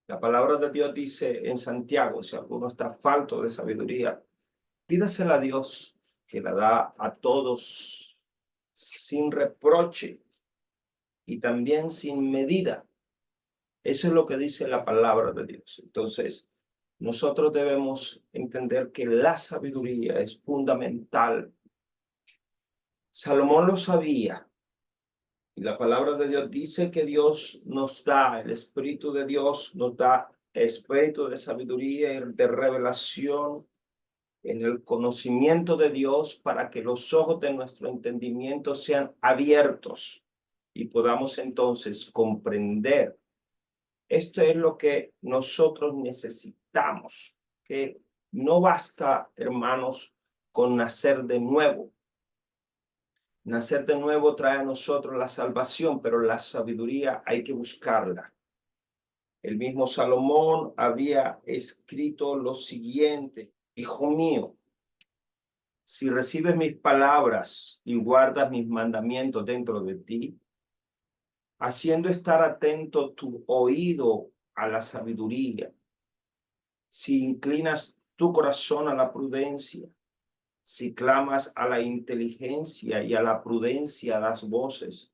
La palabra de Dios dice en Santiago, si alguno está falto de sabiduría, pídasela a Dios, que la da a todos sin reproche y también sin medida. Eso es lo que dice la palabra de Dios. Entonces, nosotros debemos entender que la sabiduría es fundamental. Salomón lo sabía. Y la palabra de Dios dice que Dios nos da, el Espíritu de Dios nos da espíritu de sabiduría y de revelación en el conocimiento de Dios para que los ojos de nuestro entendimiento sean abiertos y podamos entonces comprender. Esto es lo que nosotros necesitamos, que no basta, hermanos, con nacer de nuevo. Nacer de nuevo trae a nosotros la salvación, pero la sabiduría hay que buscarla. El mismo Salomón había escrito lo siguiente: Hijo mío, si recibes mis palabras y guardas mis mandamientos dentro de ti, haciendo estar atento tu oído a la sabiduría, si inclinas tu corazón a la prudencia, si clamas a la inteligencia y a la prudencia das voces,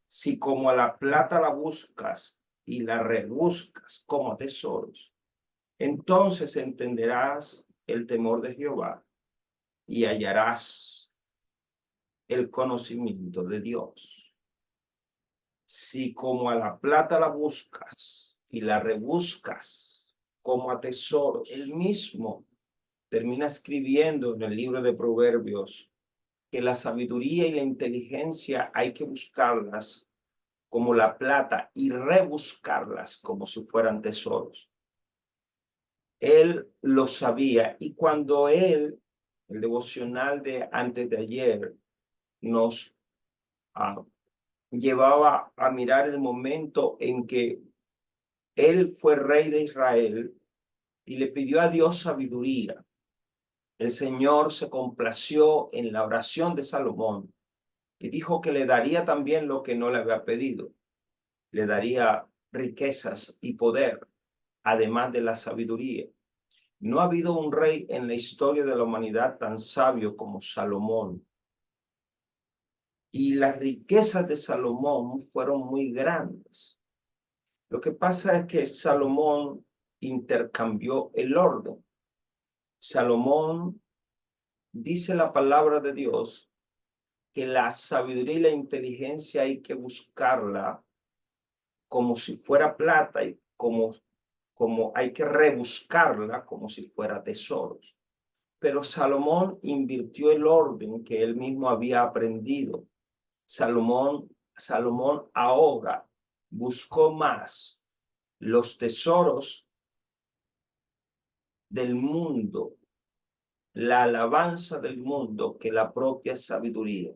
si como a la plata la buscas y la rebuscas como tesoros, entonces entenderás el temor de Jehová y hallarás el conocimiento de Dios. Si como a la plata la buscas y la rebuscas como a tesoros, él mismo termina escribiendo en el libro de Proverbios que la sabiduría y la inteligencia hay que buscarlas como la plata y rebuscarlas como si fueran tesoros. Él lo sabía, y cuando el devocional de antes de ayer nos llevaba a mirar el momento en que él fue rey de Israel y le pidió a Dios sabiduría, el Señor se complació en la oración de Salomón y dijo que le daría también lo que no le había pedido. Le daría riquezas y poder, además de la sabiduría. No ha habido un rey en la historia de la humanidad tan sabio como Salomón. Y las riquezas de Salomón fueron muy grandes. Lo que pasa es que Salomón intercambió el orden. Salomón, dice la palabra de Dios, que la sabiduría y la inteligencia hay que buscarla como si fuera plata y como hay que rebuscarla como si fuera tesoros. Pero Salomón invirtió el orden que él mismo había aprendido. Salomón ahora buscó más los tesoros del mundo, la alabanza del mundo, que la propia sabiduría.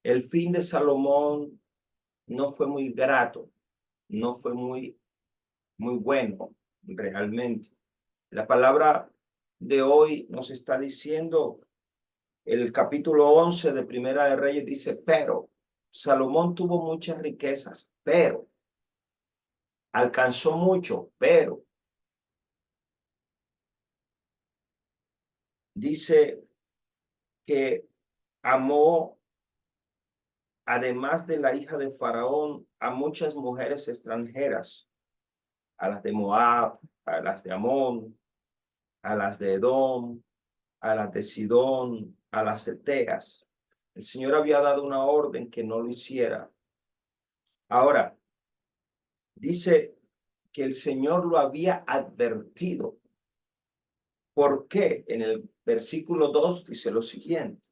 El fin de Salomón no fue muy grato, no fue muy bueno realmente. La palabra de hoy nos está diciendo, el capítulo 11 de Primera de Reyes dice, pero Salomón tuvo muchas riquezas, pero alcanzó mucho, pero dice que amó, además de la hija de Faraón, a muchas mujeres extranjeras, a las de Moab, a las de Amón, a las de Edom, a las de Sidón, a las eteas. El Señor había dado una orden que no lo hiciera. Ahora, dice que el Señor lo había advertido. ¿Por qué? En el versículo 2 dice lo siguiente.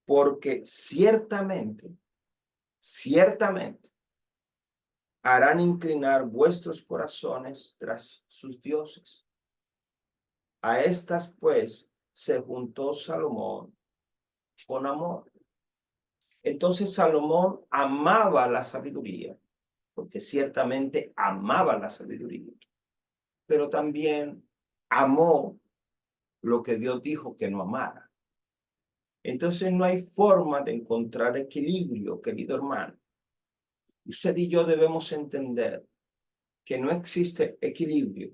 Porque ciertamente harán inclinar vuestros corazones tras sus dioses. A estas, pues, se juntó Salomón con amor. Entonces Salomón amaba la sabiduría, porque ciertamente amaba la sabiduría, pero también amó lo que Dios dijo que no amara. Entonces no hay forma de encontrar equilibrio, querido hermano. Usted y yo debemos entender que no existe equilibrio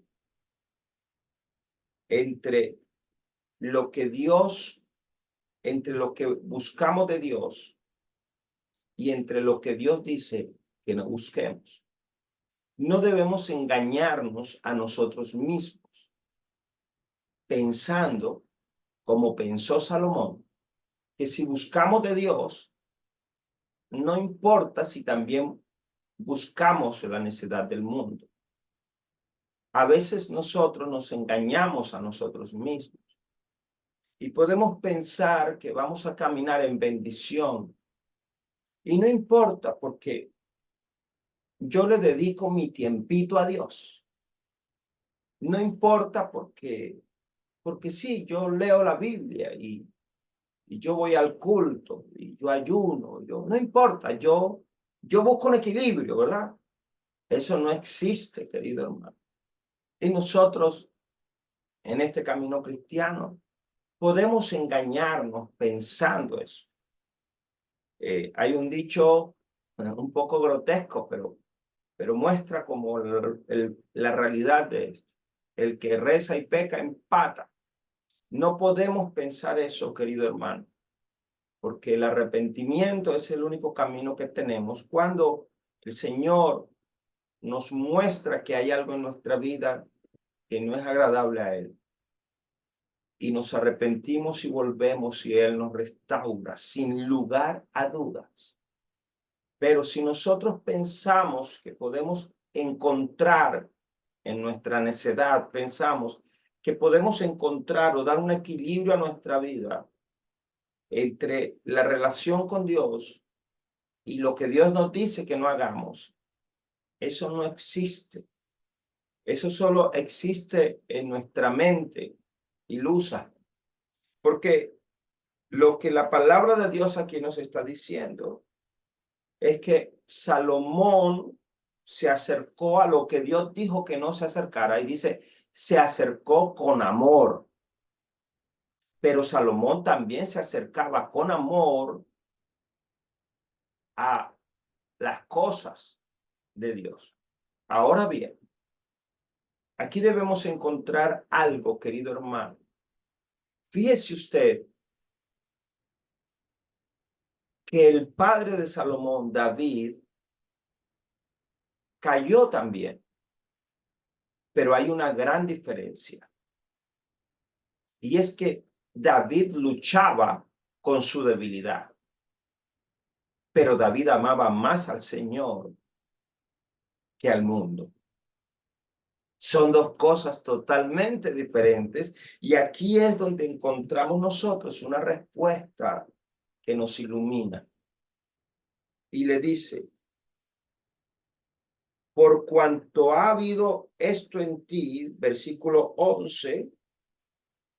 entre lo que entre lo que buscamos de Dios y entre lo que Dios dice que no busquemos. No debemos engañarnos a nosotros mismos, pensando, como pensó Salomón, que si buscamos de Dios, no importa si también buscamos la necesidad del mundo. A veces nosotros nos engañamos a nosotros mismos y podemos pensar que vamos a caminar en bendición. Y no importa porque yo le dedico mi tiempito a Dios. No importa porque sí, yo leo la Biblia y yo voy al culto y yo ayuno. No importa, yo busco un equilibrio, ¿verdad? Eso no existe, querido hermano. Y nosotros en este camino cristiano podemos engañarnos pensando eso. Hay un dicho un poco grotesco, pero muestra como la realidad de esto. El que reza y peca empata. No podemos pensar eso, querido hermano, porque el arrepentimiento es el único camino que tenemos cuando el Señor nos muestra que hay algo en nuestra vida que no es agradable a Él. Y nos arrepentimos y volvemos y Él nos restaura sin lugar a dudas. Pero si nosotros pensamos que podemos encontrar en nuestra necedad, pensamos que podemos encontrar o dar un equilibrio a nuestra vida entre la relación con Dios y lo que Dios nos dice que no hagamos, eso no existe. Eso solo existe en nuestra mente ilusa. Porque lo que la palabra de Dios aquí nos está diciendo es que Salomón se acercó a lo que Dios dijo que no se acercara y dice, se acercó con amor. Pero Salomón también se acercaba con amor a las cosas de Dios. Ahora bien, aquí debemos encontrar algo, querido hermano. Fíjese usted que el padre de Salomón, David, cayó también, pero hay una gran diferencia. Y es que David luchaba con su debilidad, pero David amaba más al Señor que al mundo. Son dos cosas totalmente diferentes y aquí es donde encontramos nosotros una respuesta que nos ilumina. Y le dice, por cuanto ha habido esto en ti, versículo 11,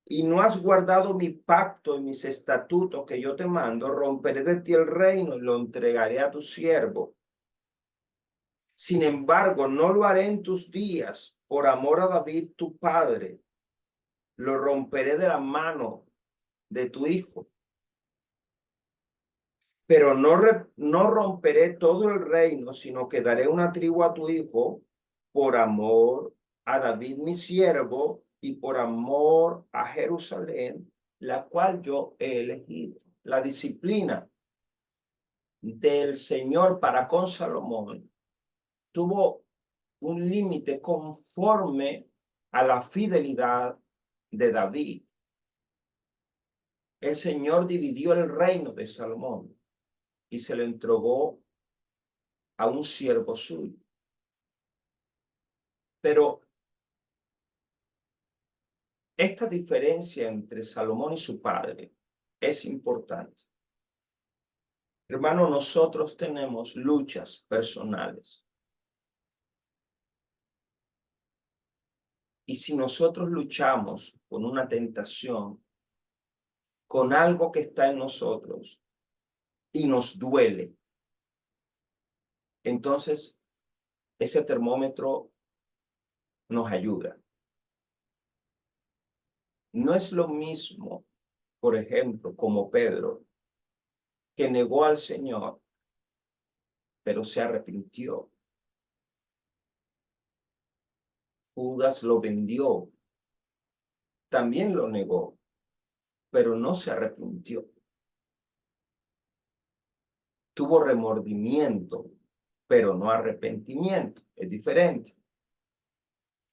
y no has guardado mi pacto y mis estatutos que yo te mando, romperé de ti el reino y lo entregaré a tu siervo. Sin embargo, no lo haré en tus días por amor a David tu padre. Lo romperé de la mano de tu hijo. Pero no romperé todo el reino, sino que daré una tribu a tu hijo por amor a David mi siervo y por amor a Jerusalén, la cual yo he elegido. La disciplina del Señor para con Salomón tuvo un límite conforme a la fidelidad de David. El Señor dividió el reino de Salomón y se lo entregó a un siervo suyo. Pero esta diferencia entre Salomón y su padre es importante. Hermano, nosotros tenemos luchas personales. Y si nosotros luchamos con una tentación, con algo que está en nosotros y nos duele, entonces ese termómetro nos ayuda. No es lo mismo, por ejemplo, como Pedro, que negó al Señor, pero se arrepintió. Judas lo vendió, también lo negó, pero no se arrepintió. Tuvo remordimiento, pero no arrepentimiento. Es diferente.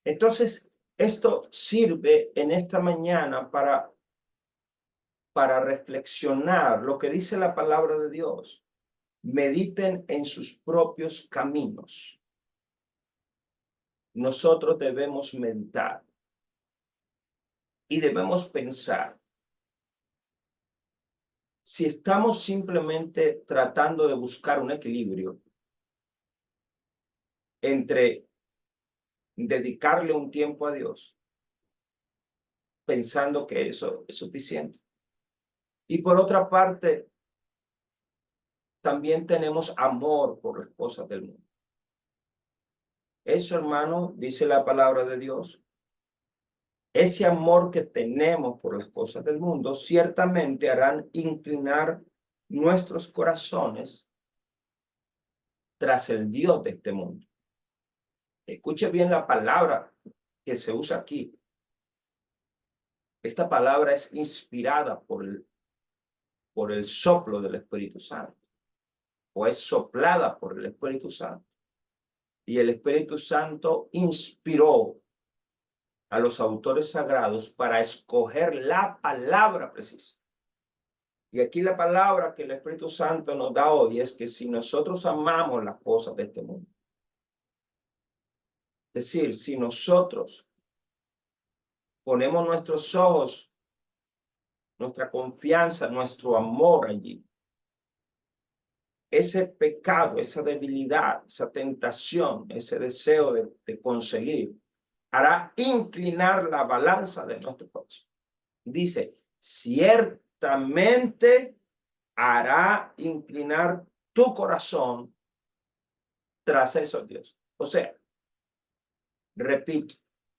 Entonces, esto sirve en esta mañana para reflexionar lo que dice la palabra de Dios. Mediten en sus propios caminos. Nosotros debemos meditar y debemos pensar. Si estamos simplemente tratando de buscar un equilibrio entre dedicarle un tiempo a Dios, pensando que eso es suficiente. Y por otra parte, también tenemos amor por las cosas del mundo. Eso, hermano, dice la palabra de Dios. Ese amor que tenemos por las cosas del mundo ciertamente harán inclinar nuestros corazones tras el Dios de este mundo. Escuche bien la palabra que se usa aquí. Esta palabra es inspirada por el soplo del Espíritu Santo, o es soplada por el Espíritu Santo. Y el Espíritu Santo inspiró a los autores sagrados para escoger la palabra precisa. Y aquí la palabra que el Espíritu Santo nos da hoy es que si nosotros amamos las cosas de este mundo, es decir, si nosotros ponemos nuestros ojos, nuestra confianza, nuestro amor allí, ese pecado, esa debilidad, esa tentación, ese deseo de conseguir, hará inclinar la balanza de nuestro corazón. Dice, ciertamente hará inclinar tu corazón tras esos dioses. O sea, repito,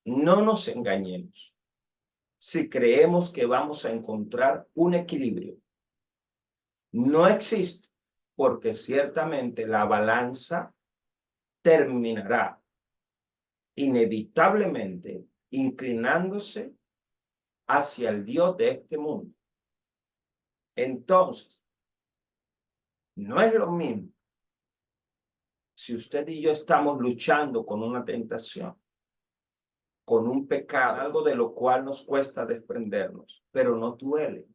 no nos engañemos. Si creemos que vamos a encontrar un equilibrio, no existe, porque ciertamente la balanza terminará inevitablemente inclinándose hacia el Dios de este mundo. Entonces, no es lo mismo si usted y yo estamos luchando con una tentación, con un pecado, algo de lo cual nos cuesta desprendernos, pero nos duele.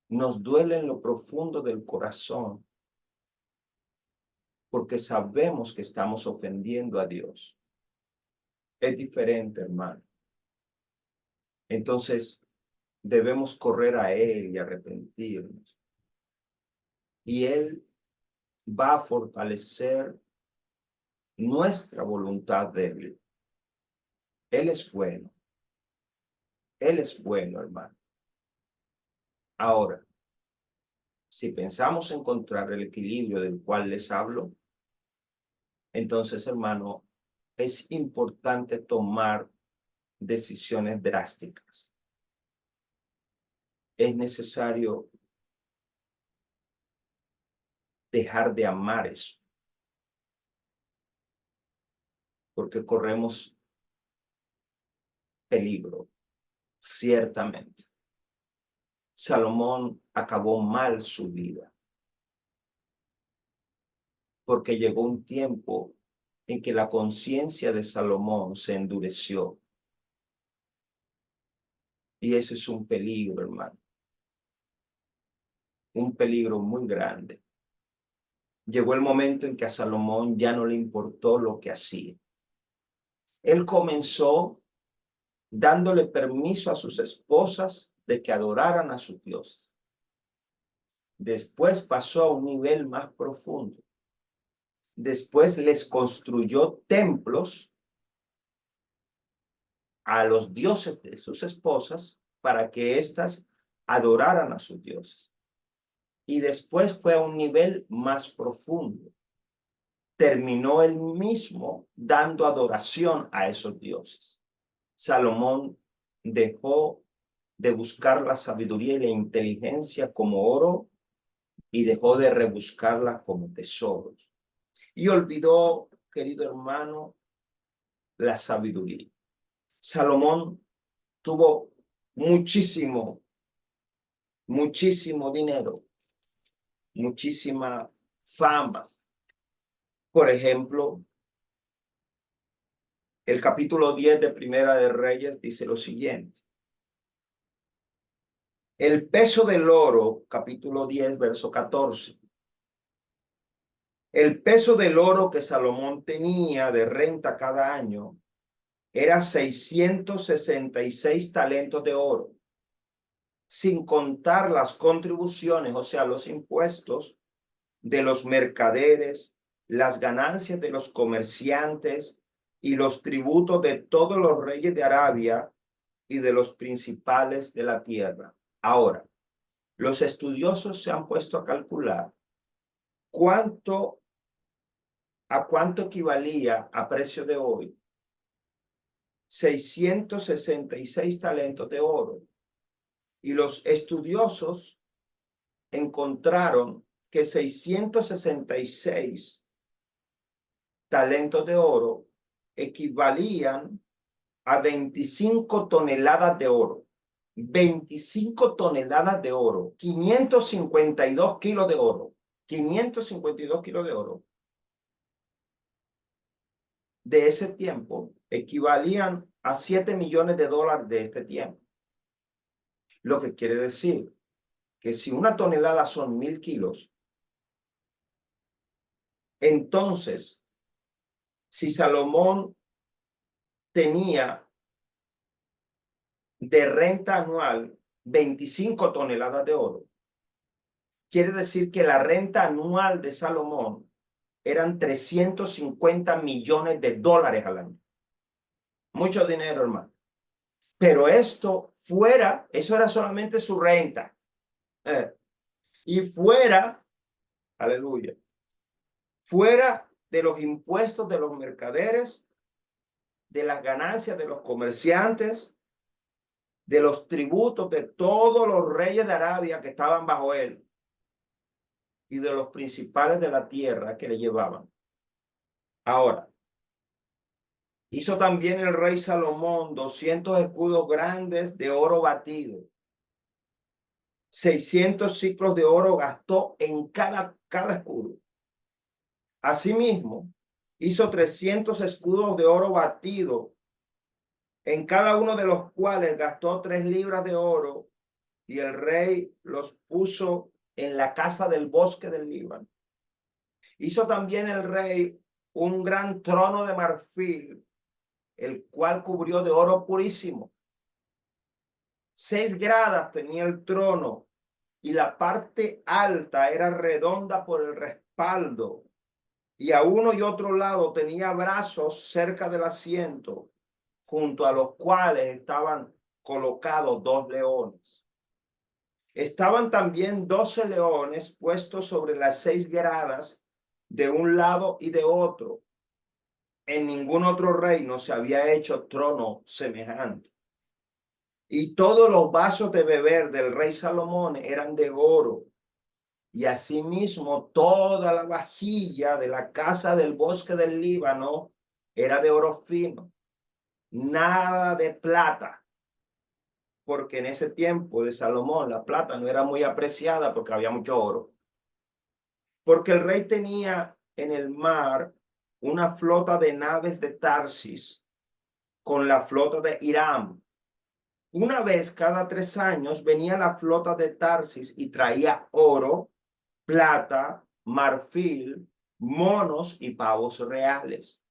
Nos duele en lo profundo del corazón, porque sabemos que estamos ofendiendo a Dios. Es diferente, hermano. Entonces, debemos correr a Él y arrepentirnos. Y Él va a fortalecer nuestra voluntad débil. Él es bueno. Él es bueno, hermano. Ahora, si pensamos encontrar el equilibrio del cual les hablo, entonces, hermano, es importante tomar decisiones drásticas. Es necesario dejar de amar eso, porque corremos peligro, ciertamente. Salomón acabó mal su vida, porque llegó un tiempo en que la conciencia de Salomón se endureció. Y ese es un peligro, hermano. Un peligro muy grande. Llegó el momento en que a Salomón ya no le importó lo que hacía. Él comenzó dándole permiso a sus esposas de que adoraran a sus dioses. Después pasó a un nivel más profundo. Después les construyó templos a los dioses de sus esposas para que éstas adoraran a sus dioses. Y después fue a un nivel más profundo. Terminó él mismo dando adoración a esos dioses. Salomón dejó de buscar la sabiduría y la inteligencia como oro y dejó de rebuscarla como tesoros. Y olvidó querido hermano, la sabiduría. Salomón tuvo muchísimo dinero, muchísima fama. Por ejemplo, el capítulo 10 de Primera de Reyes dice lo siguiente. El peso del oro, capítulo 10, verso 14. El peso del oro que Salomón tenía de renta cada año era 666 talentos de oro, sin contar las contribuciones, o sea, los impuestos de los mercaderes, las ganancias de los comerciantes y los tributos de todos los reyes de Arabia y de los principales de la tierra. Ahora, los estudiosos se han puesto a calcular a cuánto equivalía a precio de hoy 666 talentos de oro. Y los estudiosos encontraron que 666 talentos de oro equivalían a 25 toneladas de oro. 25 toneladas de oro, 552 kilos de oro, 552 kilos de oro de ese tiempo equivalían a 7 millones de dólares de este tiempo. Lo que quiere decir que si una tonelada son 1000 kilos, entonces, si Salomón tenía de renta anual 25 toneladas de oro, quiere decir que la renta anual de Salomón eran 350 millones de dólares al año. Mucho dinero, hermano. Pero eso era solamente su renta. Y fuera, aleluya, fuera de los impuestos de los mercaderes, de las ganancias de los comerciantes, de los tributos de todos los reyes de Arabia que estaban bajo él y de los principales de la tierra que le llevaban. Ahora, hizo también el rey Salomón 200 escudos grandes de oro batido. 600 ciclos de oro gastó en cada escudo. Asimismo, hizo 300 escudos de oro batido, en cada uno de los cuales gastó 3 libras de oro, y el rey los puso en la casa del bosque del Líbano. Hizo también el rey un gran trono de marfil, el cual cubrió de oro purísimo. 6 gradas tenía el trono, y la parte alta era redonda por el respaldo, y a uno y otro lado tenía brazos cerca del asiento, junto a los cuales estaban colocados 2 leones. Estaban también 12 leones puestos sobre las 6 gradas de un lado y de otro. En ningún otro reino se había hecho trono semejante. Y todos los vasos de beber del rey Salomón eran de oro. Y asimismo toda la vajilla de la casa del bosque del Líbano era de oro fino, nada de plata, porque en ese tiempo de Salomón la plata no era muy apreciada porque había mucho oro. Porque el rey tenía en el mar una flota de naves de Tarsis con la flota de Hiram. Una vez cada 3 años venía la flota de Tarsis y traía oro, plata, marfil, monos y pavos reales.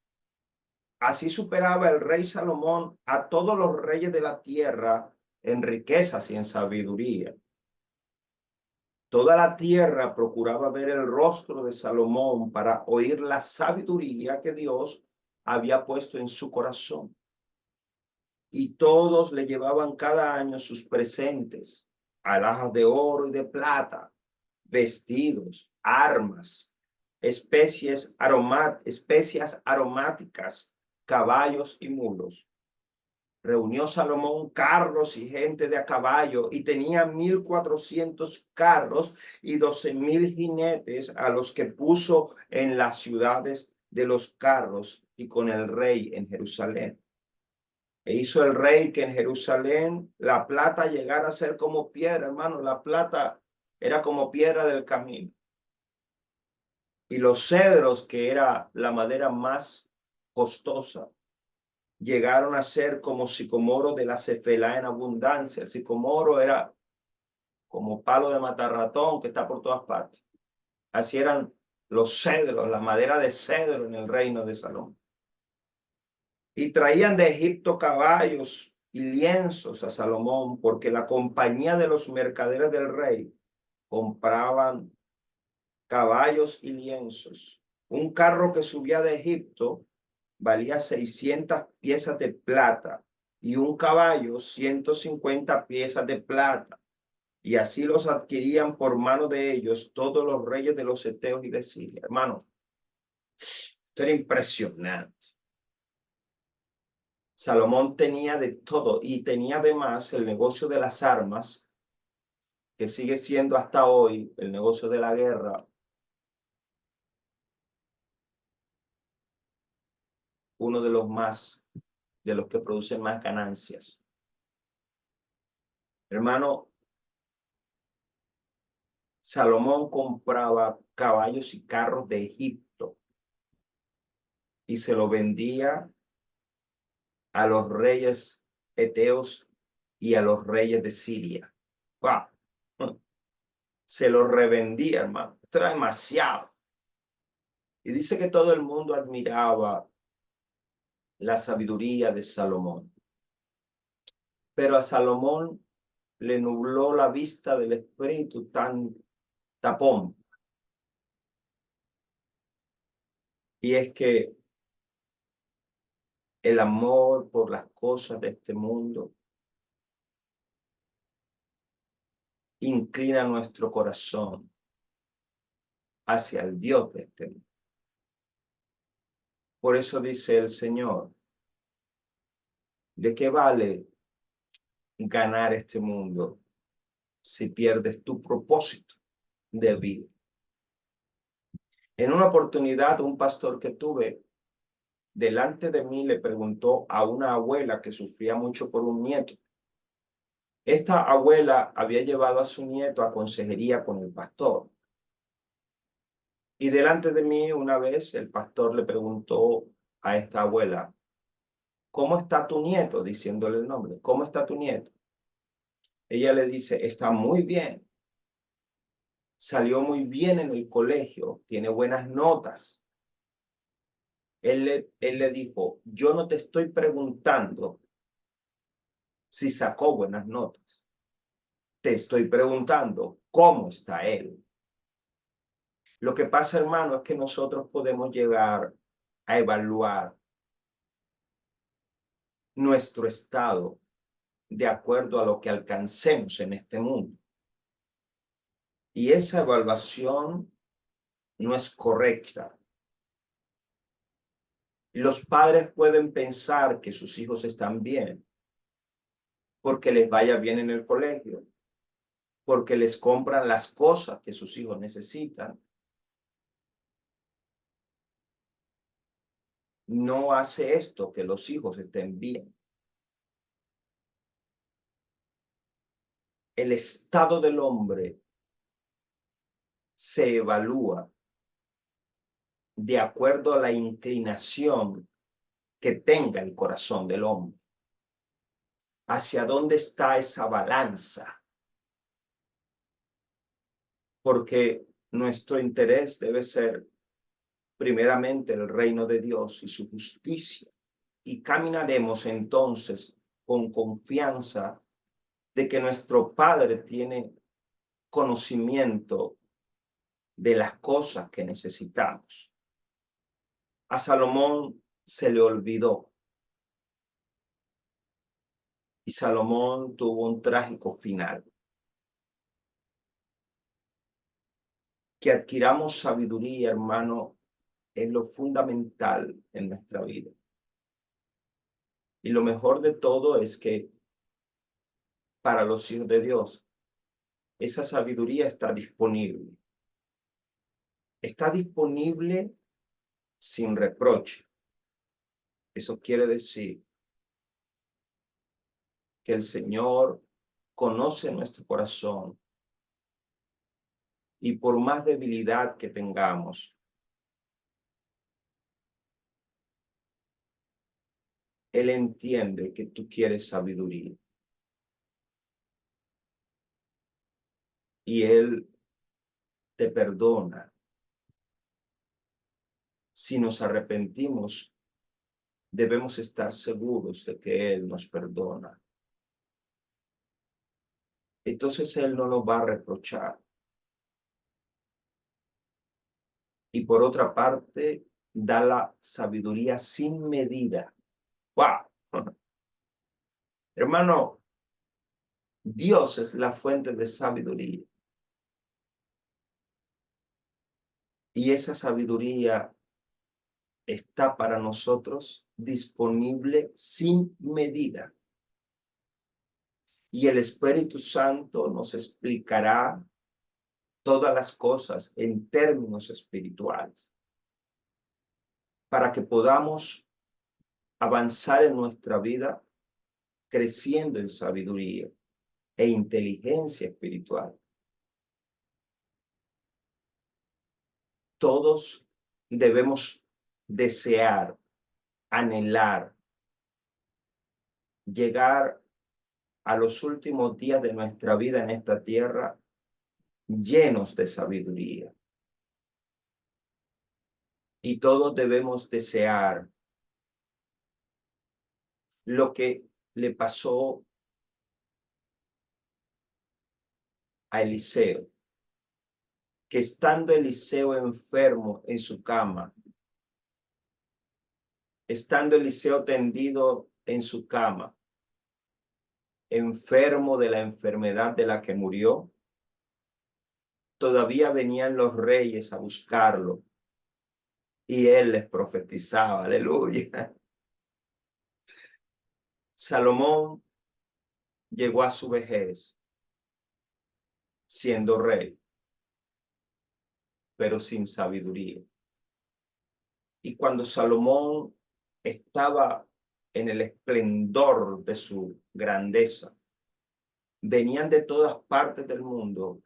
Así superaba el rey Salomón a todos los reyes de la tierra en riquezas y en sabiduría. Toda la tierra procuraba ver el rostro de Salomón para oír la sabiduría que Dios había puesto en su corazón. Y todos le llevaban cada año sus presentes, alhajas de oro y de plata, vestidos, armas, especias aromáticas, caballos y mulos. Reunió Salomón carros y gente de a caballo, y tenía 1400 carros y 12,000 jinetes, a los que puso en las ciudades de los carros y con el rey en Jerusalén. E hizo el rey que en Jerusalén la plata llegara a ser como piedra, hermano. La plata era como piedra del camino. Y los cedros, que era la madera más costosa, llegaron a ser como sicomoro de la cefela en abundancia. El sicomoro era como palo de matar ratón que está por todas partes. Así eran los cedros, la madera de cedro en el reino de Salomón. Y traían de Egipto caballos y lienzos a Salomón, porque la compañía de los mercaderes del rey compraban caballos y lienzos. Un carro que subía de Egipto valía 600 piezas de plata y un caballo 150 piezas de plata. Y así los adquirían por mano de ellos todos los reyes de los heteos y de Siria. Hermano, esto era impresionante. Salomón tenía de todo y tenía además el negocio de las armas, que sigue siendo hasta hoy el negocio de la guerra, uno de los que producen más ganancias. Hermano, Salomón compraba caballos y carros de Egipto y se lo vendía a los reyes heteos y a los reyes de Siria. ¡Wow! Se lo revendía, hermano. Esto era demasiado. Y dice que todo el mundo admiraba la sabiduría de Salomón. Pero a Salomón le nubló la vista del espíritu tan tapón. Y es que el amor por las cosas de este mundo inclina nuestro corazón hacia el Dios de este mundo. Por eso dice el Señor, ¿de qué vale ganar este mundo si pierdes tu propósito de vida? En una oportunidad, un pastor que tuve delante de mí le preguntó a una abuela que sufría mucho por un nieto. Esta abuela había llevado a su nieto a consejería con el pastor. Y delante de mí una vez el pastor le preguntó a esta abuela, ¿cómo está tu nieto? Diciéndole el nombre, ¿cómo está tu nieto? Ella le dice, está muy bien. Salió muy bien en el colegio, tiene buenas notas. Él le dijo, yo no te estoy preguntando si sacó buenas notas. Te estoy preguntando cómo está él. Lo que pasa, hermano, es que nosotros podemos llegar a evaluar nuestro estado de acuerdo a lo que alcancemos en este mundo. Y esa evaluación no es correcta. Los padres pueden pensar que sus hijos están bien porque les vaya bien en el colegio, porque les compran las cosas que sus hijos necesitan. No hace esto que los hijos estén bien. El estado del hombre se evalúa de acuerdo a la inclinación que tenga el corazón del hombre. ¿Hacia dónde está esa balanza? Porque nuestro interés debe ser primeramente el reino de Dios y su justicia. Y caminaremos entonces con confianza de que nuestro Padre tiene conocimiento de las cosas que necesitamos. A Salomón se le olvidó y Salomón tuvo un trágico final. Que adquiramos sabiduría, hermano, es lo fundamental en nuestra vida. Y lo mejor de todo es que para los hijos de Dios, esa sabiduría está disponible. Está disponible sin reproche. Eso quiere decir que el Señor conoce nuestro corazón y por más debilidad que tengamos, Él entiende que tú quieres sabiduría. Y Él te perdona. Si nos arrepentimos, debemos estar seguros de que Él nos perdona. Entonces Él no nos va a reprochar. Y por otra parte, da la sabiduría sin medida. ¡Wow! Hermano, Dios es la fuente de sabiduría. Y esa sabiduría está para nosotros disponible sin medida. Y el Espíritu Santo nos explicará todas las cosas en términos espirituales para que podamos avanzar en nuestra vida creciendo en sabiduría e inteligencia espiritual. Todos debemos desear, anhelar, llegar a los últimos días de nuestra vida en esta tierra llenos de sabiduría. Y todos debemos desear lo que le pasó a Eliseo, que estando Eliseo enfermo en su cama, estando Eliseo tendido en su cama, enfermo de la enfermedad de la que murió, todavía venían los reyes a buscarlo y él les profetizaba, aleluya. Salomón llegó a su vejez siendo rey, pero sin sabiduría. Y cuando Salomón estaba en el esplendor de su grandeza, venían de todas partes del mundo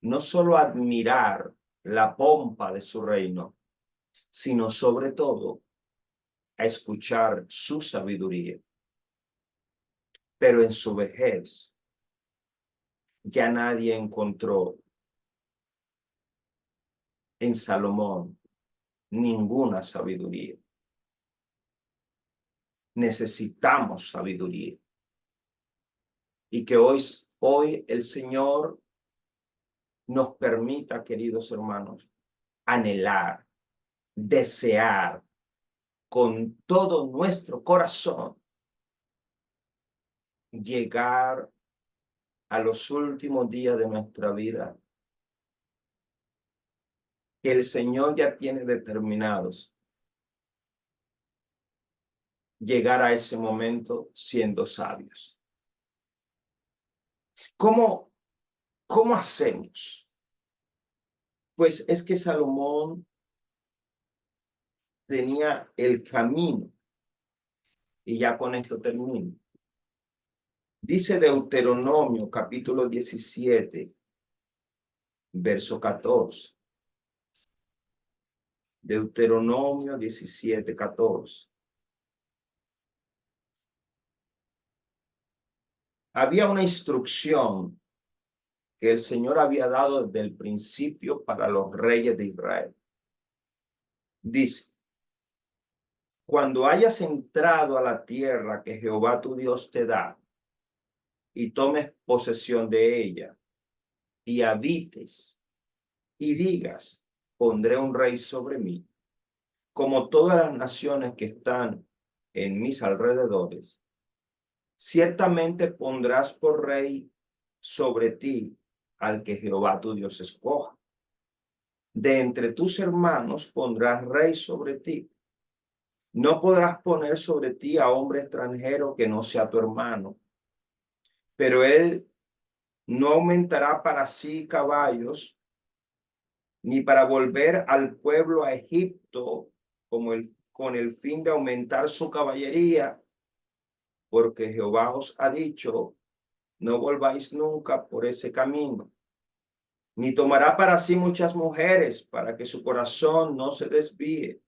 no solo a admirar la pompa de su reino, sino sobre todo a escuchar su sabiduría. Pero en su vejez ya nadie encontró en Salomón ninguna sabiduría. Necesitamos sabiduría. Y que hoy el Señor nos permita, queridos hermanos, anhelar, desear con todo nuestro corazón llegar a los últimos días de nuestra vida que el Señor ya tiene determinados, llegar a ese momento siendo sabios. ¿Cómo hacemos? Pues es que Salomón tenía el camino, y ya con esto termino. Dice Deuteronomio capítulo 17, verso 14. Deuteronomio 17, 14. Había una instrucción que el Señor había dado desde el principio para los reyes de Israel. Dice: cuando hayas entrado a la tierra que Jehová tu Dios te da, y tomes posesión de ella, y habites, y digas: pondré un rey sobre mí, como todas las naciones que están en mis alrededores, ciertamente pondrás por rey sobre ti al que Jehová tu Dios escoja. De entre tus hermanos pondrás rey sobre ti. No podrás poner sobre ti a hombre extranjero que no sea tu hermano, pero él no aumentará para sí caballos, ni para volver al pueblo a Egipto con el fin de aumentar su caballería, porque Jehová os ha dicho, no volváis nunca por ese camino, ni tomará para sí muchas mujeres, para que su corazón no se desvíe,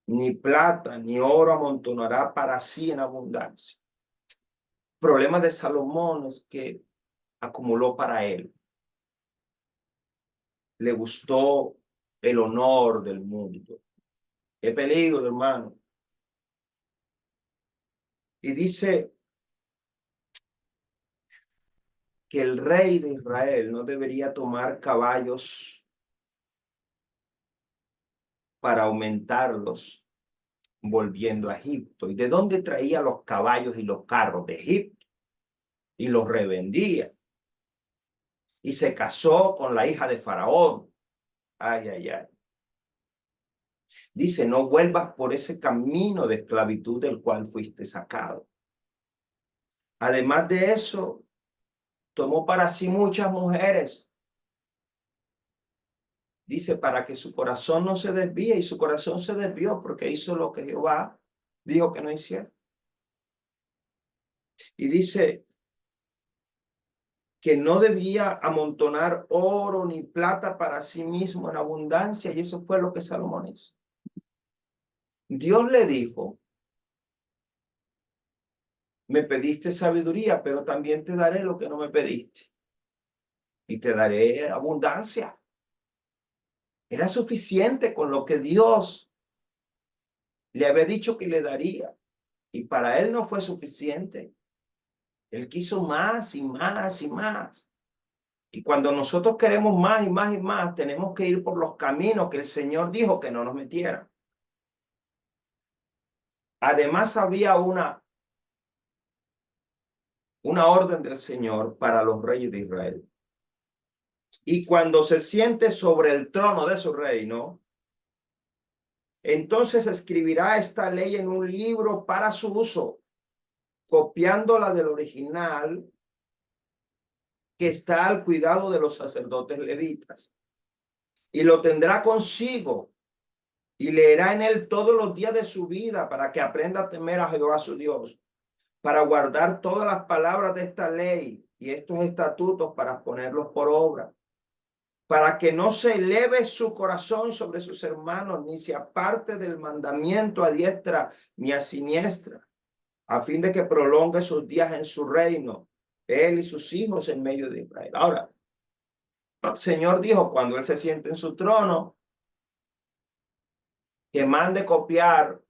ni plata ni oro amontonará para sí en abundancia. El problema de Salomón es que acumuló para él. Le gustó el honor del mundo. Qué peligro, hermano. Y dice que el rey de Israel no debería tomar caballos para aumentarlos volviendo a Egipto. ¿Y de dónde traía los caballos y los carros? De Egipto. Y los revendía. Y se casó con la hija de Faraón. Ay, ay, ay. Dice, no vuelvas por ese camino de esclavitud del cual fuiste sacado. Además de eso, tomó para sí muchas mujeres. Dice, para que su corazón no se desvíe, y su corazón se desvió porque hizo lo que Jehová dijo que no hiciera. Y dice que no debía amontonar oro ni plata para sí mismo en abundancia, y eso fue lo que Salomón hizo. Dios le dijo, me pediste sabiduría, pero también te daré lo que no me pediste, y te daré abundancia. Era suficiente con lo que Dios le había dicho que le daría, y para él no fue suficiente. Él quiso más y más y más. Y cuando nosotros queremos más y más y más, tenemos que ir por los caminos que el Señor dijo que no nos metieran. Además, había una orden del Señor para los reyes de Israel. Y cuando se siente sobre el trono de su reino, entonces escribirá esta ley en un libro para su uso, copiándola del original que está al cuidado de los sacerdotes levitas. Y lo tendrá consigo y leerá en él todos los días de su vida para que aprenda a temer a Jehová su Dios, para guardar todas las palabras de esta ley y estos estatutos para ponerlos por obra, para que no se eleve su corazón sobre sus hermanos, ni se aparte del mandamiento a diestra ni a siniestra, a fin de que prolongue sus días en su reino, él y sus hijos en medio de Israel. Ahora, el Señor dijo, cuando él se siente en su trono, que mande copiar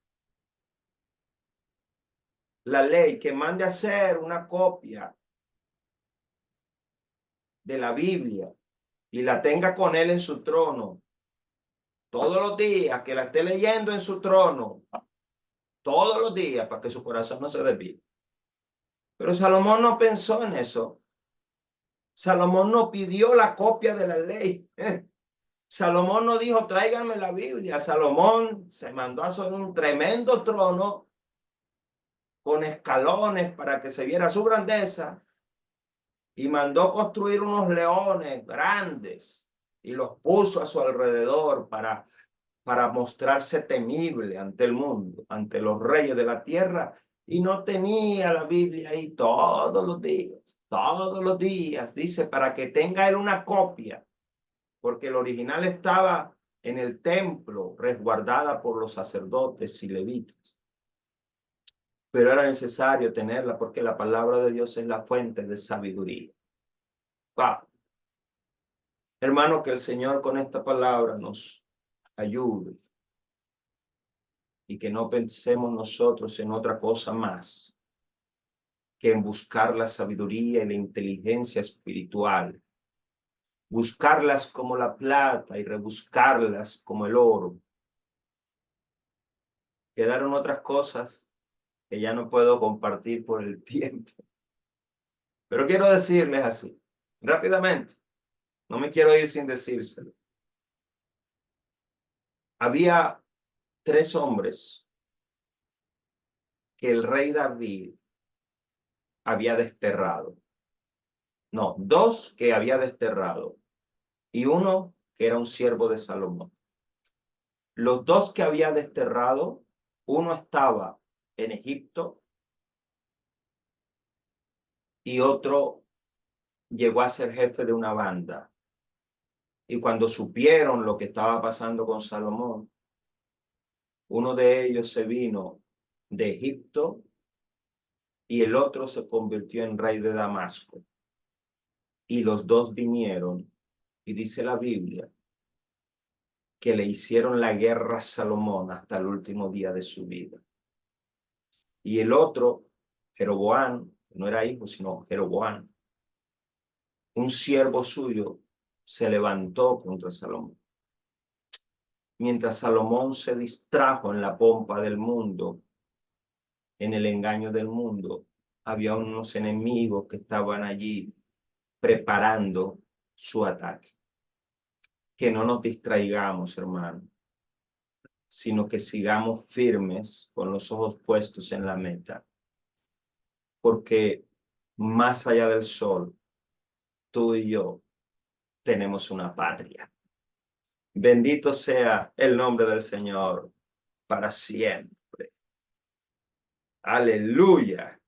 la ley, que mande hacer una copia de la Biblia y la tenga con él en su trono todos los días, que la esté leyendo en su trono todos los días para que su corazón no se desvíe. Pero Salomón no pensó en eso. Salomón no pidió la copia de la ley. Salomón no dijo, tráiganme la Biblia. Salomón se mandó a hacer un tremendo trono con escalones para que se viera su grandeza, y mandó construir unos leones grandes y los puso a su alrededor para mostrarse temible ante el mundo, ante los reyes de la tierra, y no tenía la Biblia ahí todos los días, dice, para que tenga él una copia, porque el original estaba en el templo, resguardada por los sacerdotes y levitas. Pero era necesario tenerla porque la palabra de Dios es la fuente de sabiduría. Wow. Hermano, que el Señor con esta palabra nos ayude y que no pensemos nosotros en otra cosa más que en buscar la sabiduría y la inteligencia espiritual, buscarlas como la plata y rebuscarlas como el oro. Quedaron otras cosas que ya no puedo compartir por el tiempo, pero quiero decirles así, rápidamente, no me quiero ir sin decírselo. Había 3 hombres que el rey David había desterrado. No, 2 que había desterrado y 1 que era un siervo de Salomón. Los dos que había desterrado, uno estaba en Egipto y otro llegó a ser jefe de una banda. Y cuando supieron lo que estaba pasando con Salomón, uno de ellos se vino de Egipto y el otro se convirtió en rey de Damasco. Y los dos vinieron, y dice la Biblia, que le hicieron la guerra a Salomón hasta el último día de su vida. Y el otro, Jeroboam, no era hijo, sino Jeroboam, un siervo suyo, se levantó contra Salomón. Mientras Salomón se distrajo en la pompa del mundo, en el engaño del mundo, había unos enemigos que estaban allí preparando su ataque. Que no nos distraigamos, hermano, sino que sigamos firmes con los ojos puestos en la meta. Porque más allá del sol, tú y yo tenemos una patria. Bendito sea el nombre del Señor para siempre. Aleluya.